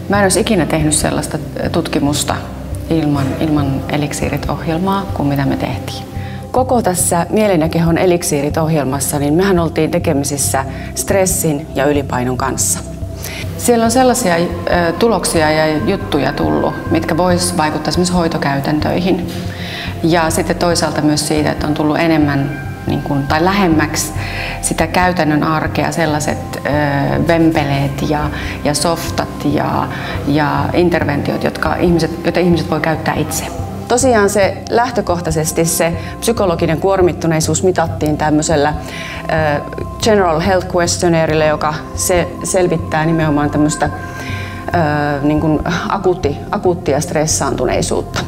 Mä en olisi ikinä tehnyt sellaista tutkimusta ilman Eliksiirit-ohjelmaa kuin mitä me tehtiin. Koko tässä Mielen ja kehon Eliksiirit-ohjelmassa niin mehän oltiin tekemisissä stressin ja ylipainon kanssa. Siellä on sellaisia tuloksia ja juttuja tullut, mitkä vois vaikuttaa esimerkiksi hoitokäytäntöihin. Ja sitten toisaalta myös siitä, että on tullut enemmän tai lähemmäksi sitä käytännön arkea, sellaiset vempeleet ja softat ja interventiot, joita ihmiset voi käyttää itse. Tosiaan lähtökohtaisesti se psykologinen kuormittuneisuus mitattiin tämmöisellä General Health Questionnairella, joka selvittää nimenomaan tämmöistä akuuttia stressaantuneisuutta.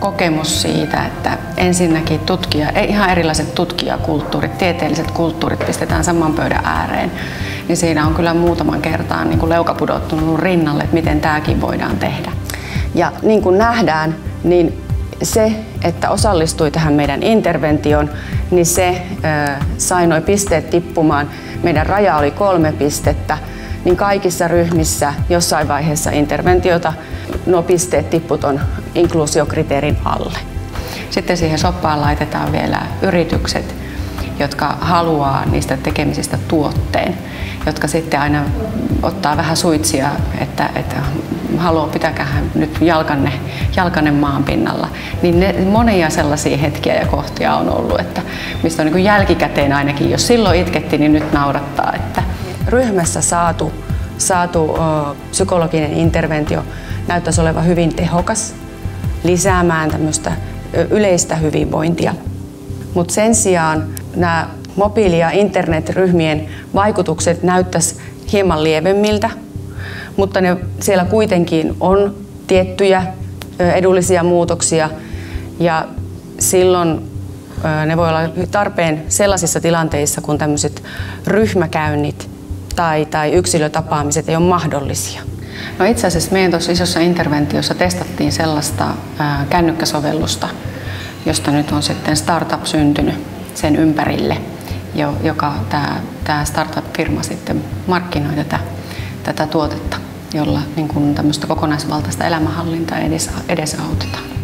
Kokemus siitä, että ensinnäkin ihan erilaiset tutkijakulttuurit, tieteelliset kulttuurit pistetään saman pöydän ääreen, niin siinä on kyllä muutaman kertaan leuka pudottunut rinnalle, että miten tämäkin voidaan tehdä. Ja niin kuin nähdään, niin se, että osallistui tähän meidän interventioon, niin se sai nuo pisteet tippumaan. Meidän raja oli 3 pistettä, niin kaikissa ryhmissä jossain vaiheessa interventiota nuo pisteet tippui ton inkluusiokriteerin alle. Sitten siihen soppaan laitetaan vielä yritykset, jotka haluaa niistä tekemisistä tuotteen, jotka sitten aina ottaa vähän suitsia, että pitäkäähän nyt jalkanne maan pinnalla. Niin monia sellaisia hetkiä ja kohtia on ollut, että mistä on jälkikäteen ainakin, jos silloin itkettiin, niin nyt naurattaa. Että ryhmässä saatu psykologinen interventio näyttäisi olevan hyvin tehokas lisäämään tämmöistä yleistä hyvinvointia. Mutta sen sijaan nämä mobiili- ja internetryhmien vaikutukset näyttäisi hieman lievemmiltä, mutta siellä kuitenkin on tiettyjä edullisia muutoksia ja silloin ne voi olla tarpeen sellaisissa tilanteissa, kun tämmöiset ryhmäkäynnit tai yksilötapaamiset ei ole mahdollisia. No itse asiassa meidän tuossa isossa interventiossa testattiin sellaista kännykkäsovellusta, josta nyt on sitten startup syntynyt sen ympärille, joka tämä startup-firma sitten markkinoi tätä tuotetta, jolla tämmöistä kokonaisvaltaista elämänhallintaa edesautetaan.